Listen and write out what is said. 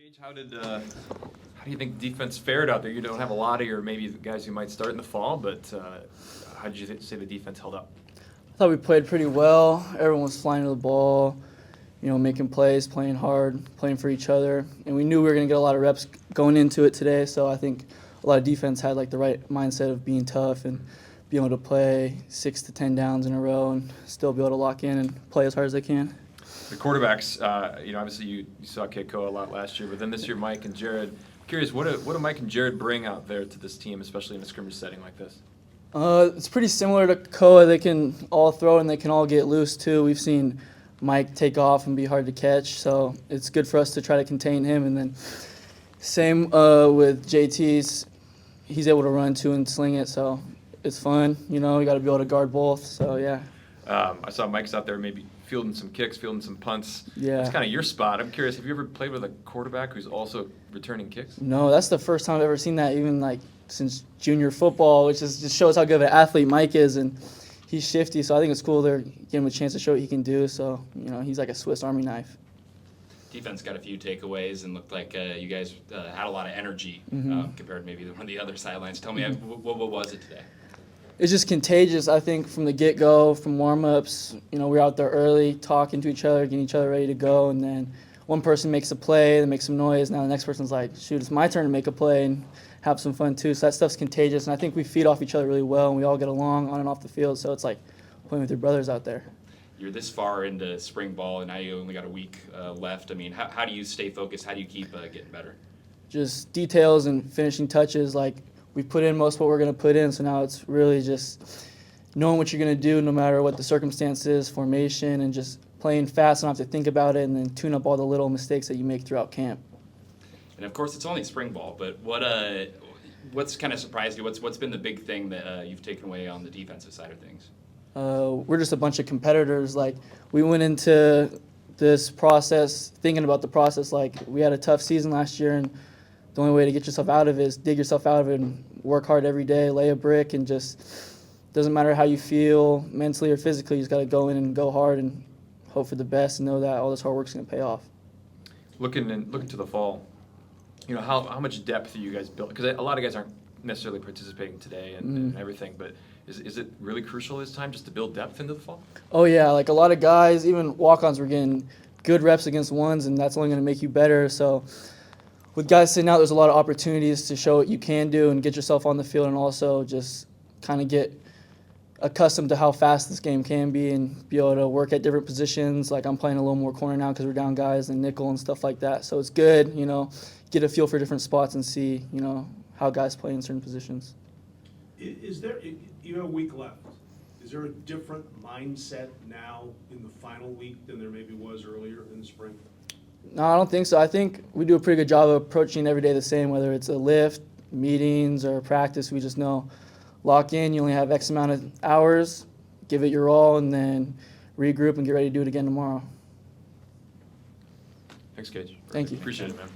Cage, how do you think defense fared out there? You don't have a lot of your maybe the guys who might start in the fall, but how did you say the defense held up? I thought we played pretty well. Everyone was flying to the ball, making plays, playing hard, playing for each other. And we knew we were going to get a lot of reps going into it today, so I think a lot of defense had the right mindset of being tough and being able to play 6 to 10 downs in a row and still be able to lock in and play as hard as they can. The quarterbacks, obviously you saw Keiko a lot last year, but then this year Mike and Jared. I'm curious, what do Mike and Jared bring out there to this team, especially in a scrimmage setting like this? It's pretty similar to Koa. They can all throw and they can all get loose too. We've seen Mike take off and be hard to catch, so it's good for us to try to contain him. And then same with JT's, he's able to run too and sling it, so it's fun. You got to be able to guard both. So yeah. I saw Mike's out there maybe fielding some kicks, fielding some punts. Yeah. That's kind of your spot. I'm curious, have you ever played with a quarterback who's also returning kicks? No, that's the first time I've ever seen that, even since junior football, which just shows how good of an athlete Mike is, and he's shifty. So I think it's cool they're giving him a chance to show what he can do. So he's like a Swiss Army knife. Defense got a few takeaways and looked like you guys had a lot of energy compared to maybe one of the other sidelines. Tell me, what was it today? It's just contagious, I think, from the get-go, from warm-ups. We were out there early, talking to each other, getting each other ready to go, and then one person makes a play, they make some noise. Now the next person's like, shoot, it's my turn to make a play and have some fun too. So that stuff's contagious, and I think we feed off each other really well, and we all get along on and off the field. So it's like playing with your brothers out there. You're this far into spring ball, and now you only got a week left. I mean, how do you stay focused? How do you keep getting better? Just details and finishing touches. We put in most of what we're going to put in, so now it's really just knowing what you're going to do no matter what the circumstance is, formation, and just playing fast and not have to think about it, and then tune up all the little mistakes that you make throughout camp. And of course, it's only spring ball, but what's kind of surprised you? What's been the big thing that you've taken away on the defensive side of things? We're just a bunch of competitors. We went into this process thinking about the process. We had a tough season last year, and the only way to get yourself out of it is dig yourself out of it and work hard every day, lay a brick, and just doesn't matter how you feel mentally or physically. You just got to go in and go hard and hope for the best and know that all this hard work's going to pay off. Looking to the fall, how much depth are you guys built? Because a lot of guys aren't necessarily participating today and everything, but is it really crucial this time just to build depth into the fall? Oh yeah, a lot of guys, even walk-ons, were getting good reps against ones, and that's only going to make you better. So with guys sitting out, there's a lot of opportunities to show what you can do and get yourself on the field, and also just kind of get accustomed to how fast this game can be and be able to work at different positions. I'm playing a little more corner now because we're down guys and nickel and stuff like that. So it's good, get a feel for different spots and see, how guys play in certain positions. Is there, you have a week left. Is there a different mindset now in the final week than there maybe was earlier in the spring? No, I don't think so. I think we do a pretty good job of approaching every day the same, whether it's a lift, meetings, or practice. We just know, lock in, you only have X amount of hours, give it your all, and then regroup and get ready to do it again tomorrow. Thanks, Cage. Thank you. Appreciate it, man.